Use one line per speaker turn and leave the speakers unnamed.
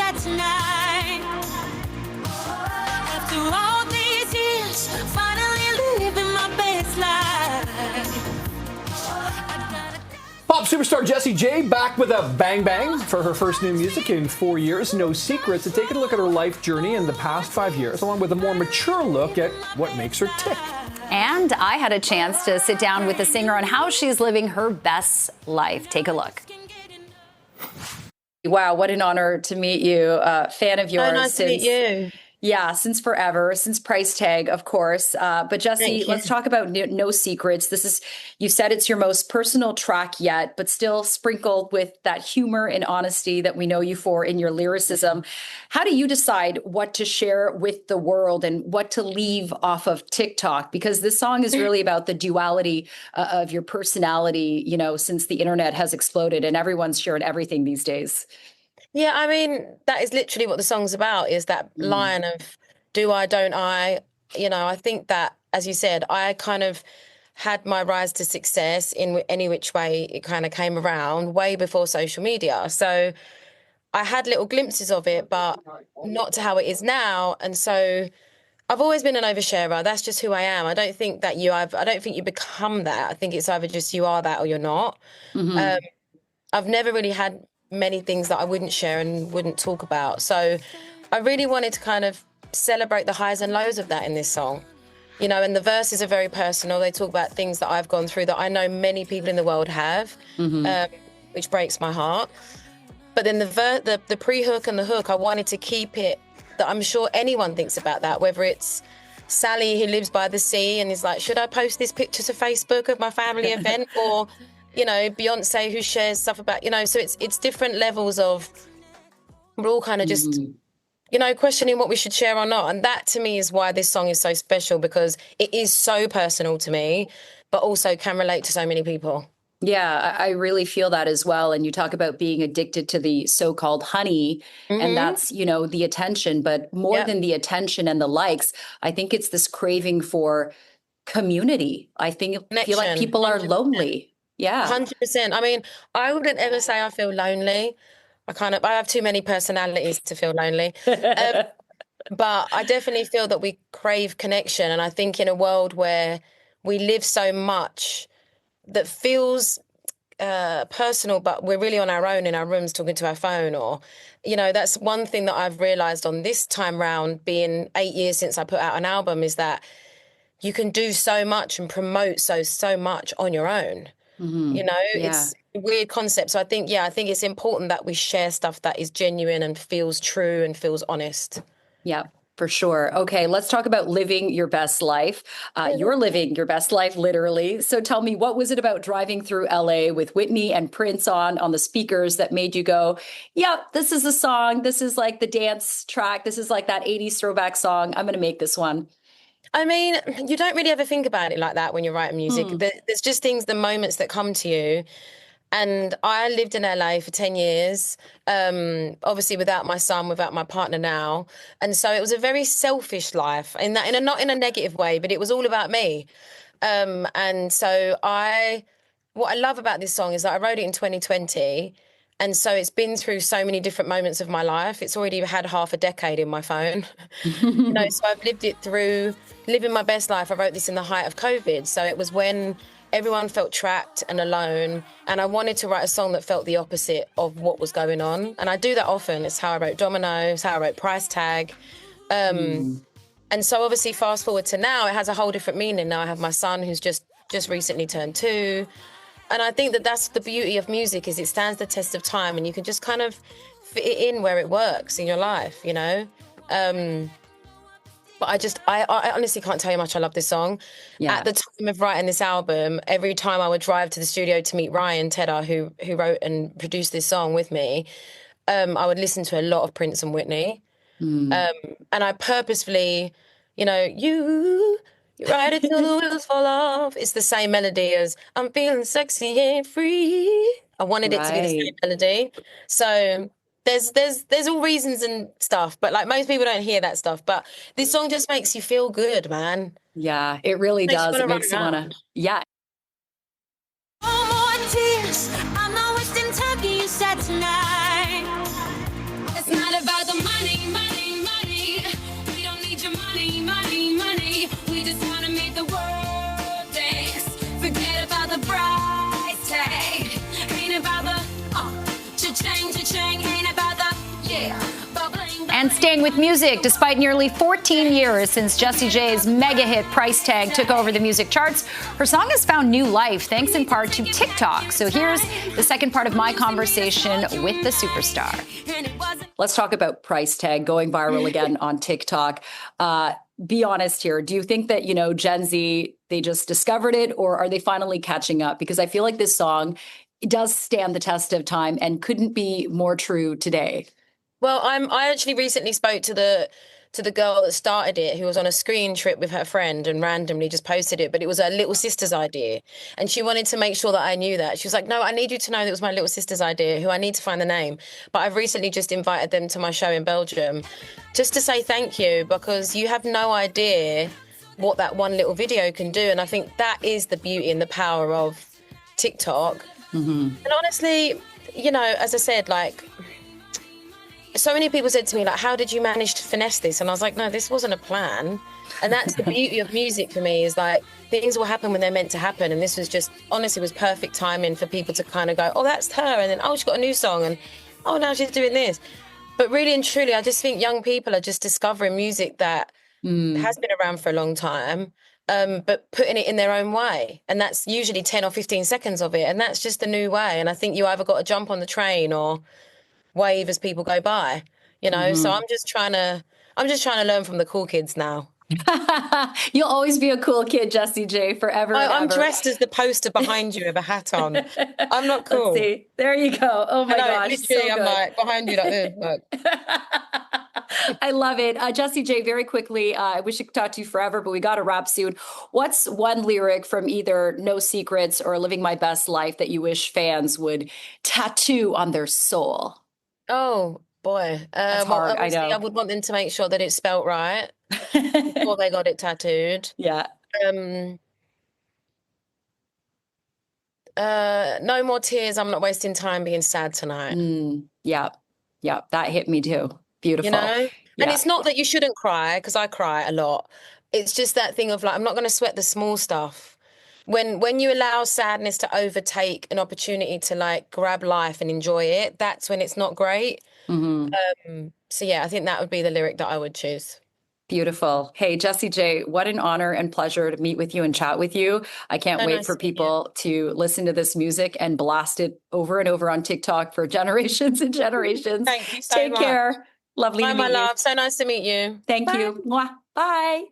sad tonight. After all these years, finally living my best life.
Pop superstar Jessie J back with a bang bang for her first new music in 4 years. No secrets. To take a look at her life journey in the past 5 years, along with a more mature look at what makes her tick.
And I had a chance to sit down with the singer on how she's living her best life. Take a look. Wow, what an honor to meet you. Fan of yours.
So nice to meet you.
Yeah, since forever, since Price Tag, of course. But Jessie, let's talk about No Secrets. This is, you said it's your most personal track yet, but still sprinkled with that humor and honesty that we know you for in your lyricism. How do you decide what to share with the world and what to leave off of TikTok? Because this song is really about the duality of your personality, you know, since the internet has exploded and everyone's sharing everything these days.
Yeah, I mean, that is literally what the song's about, is that line of do I, don't I? You know, I think that, as you said, I kind of had my rise to success in any which way it kind of came around way before social media. So I had little glimpses of it, but not to how it is now. And so I've always been an oversharer. That's just who I am. I don't think that I don't think you become that. I think it's either just you are that or you're not. I've never really had many things that I wouldn't share and wouldn't talk about. So I really wanted to kind of celebrate the highs and lows of that in this song. You know, and the verses are very personal. They talk about things that I've gone through that I know many people in the world have, which breaks my heart. But then the pre-hook and the hook, I wanted to keep it that I'm sure anyone thinks about that, whether it's Sally who lives by the sea and is like, should I post this picture to Facebook of my family event? Or you know, Beyonce who shares stuff about, you know, so it's different levels of, we're all kind of just, you know, questioning what we should share or not. And that to me is why this song is so special, because it is so personal to me, but also can relate to so many people.
Yeah, I really feel that as well. And you talk about being addicted to the so-called honey, and that's, you know, the attention, but more than the attention and the likes, I think it's this craving for community. I feel like people are lonely. Yeah.
100%. I mean, I wouldn't ever say I feel lonely. I have too many personalities to feel lonely. But I definitely feel that we crave connection. And I think in a world where we live so much that feels personal, but we're really on our own in our rooms talking to our phone, or, you know, that's one thing that I've realized on this time round, being 8 years since I put out an album, is that you can do so much and promote so much on your own. You know, it's a weird concept. So I think it's important that we share stuff that is genuine and feels true and feels honest.
Yeah, for sure. Okay, let's talk about living your best life. You're living your best life, literally. So tell me, what was it about driving through LA with Whitney and Prince on the speakers that made you go, yep, this is a song. This is like the dance track. This is like that 80s throwback song. I'm going to make this one.
I mean, you don't really ever think about it like that when you're writing music. There's just the moments that come to you. And I lived in LA for 10 years, obviously without my son, without my partner now. And so it was a very selfish life, not in a negative way, but it was all about me. And so what I love about this song is that I wrote it in 2020. And so it's been through so many different moments of my life. It's already had half a decade in my phone. You know, so I've lived it through living my best life. I wrote this in the height of COVID. So it was when everyone felt trapped and alone. And I wanted to write a song that felt the opposite of what was going on. And I do that often. It's how I wrote Domino, it's how I wrote Price Tag. And so obviously fast forward to now, it has a whole different meaning. Now I have my son who's just recently turned 2. And I think that that's the beauty of music, is it stands the test of time and you can just kind of fit it in where it works in your life, you know? But I honestly can't tell you how much I love this song. Yeah. At the time of writing this album, every time I would drive to the studio to meet Ryan Tedder, who wrote and produced this song with me, I would listen to a lot of Prince and Whitney. And I purposefully, you know, you ride it till the wheels fall off. It's the same melody as I'm feeling sexy and free. I wanted it to be the same melody. So there's all reasons and stuff, but like most people don't hear that stuff. But this song just makes you feel good, man.
Yeah, it really does. It makes you want to, yeah.
No more tears. I'm not wasting time. You said tonight. It's not about
And staying with music, despite nearly 14 years since Jessie J's mega hit Price Tag took over the music charts, her song has found new life thanks in part to TikTok. So here's the second part of my conversation with the superstar. Let's talk about Price Tag going viral again on TikTok. Be honest here. Do you think that, Gen Z, they just discovered it, or are they finally catching up? Because I feel like this song does stand the test of time and couldn't be more true today.
Well, I actually recently spoke to the girl that started it, who was on a screen trip with her friend and randomly just posted it, but it was her little sister's idea. And she wanted to make sure that I knew that. She was like, no, I need you to know that it was my little sister's idea, who I need to find the name. But I've recently just invited them to my show in Belgium just to say thank you, because you have no idea what that one little video can do. And I think that is the beauty and the power of TikTok. Mm-hmm. And honestly, as I said, so many people said to me, how did you manage to finesse this? And I was like, no, this wasn't a plan. And that's the beauty of music for me, is things will happen when they're meant to happen. And this was just, honestly, was perfect timing for people to kind of go, oh, that's her. And then, oh, she's got a new song. And, oh, now she's doing this. But really and truly, I just think young people are just discovering music that has been around for a long time, but putting it in their own way. And that's usually 10 or 15 seconds of it. And that's just the new way. And I think you either got to jump on the train or wave as people go by, So I'm just trying to learn from the cool kids now.
You'll always be a cool kid, Jessie J, forever.
I'm dressed as the poster behind you with a hat on. I'm not cool.
Let's see. There you go. Oh my gosh.
Literally, so I'm behind you like this. Look.
I love it. Jessie J, very quickly, I wish I could talk to you forever, but we got to wrap soon. What's one lyric from either No Secrets or Living My Best Life that you wish fans would tattoo on their soul?
Oh, boy.
That's hard, I know.
I would want them to make sure that it's spelt right before they got it tattooed.
Yeah.
No more tears. I'm not wasting time being sad tonight.
Yeah. That hit me too. Beautiful.
And it's not that you shouldn't cry, because I cry a lot. It's just that thing of I'm not going to sweat the small stuff. When you allow sadness to overtake an opportunity to grab life and enjoy it, that's when it's not great. Mm-hmm. So yeah, I think that would be the lyric that I would choose. Beautiful. Hey, Jessie J, what an honor and pleasure to meet with you and chat with you. I can't wait for people to listen to this music and blast it over and over on TikTok for generations and generations. Thank you so much.
Take care. Lovely to meet you.
Bye, my love. So nice to meet you.
Thank you. Mwah. Bye.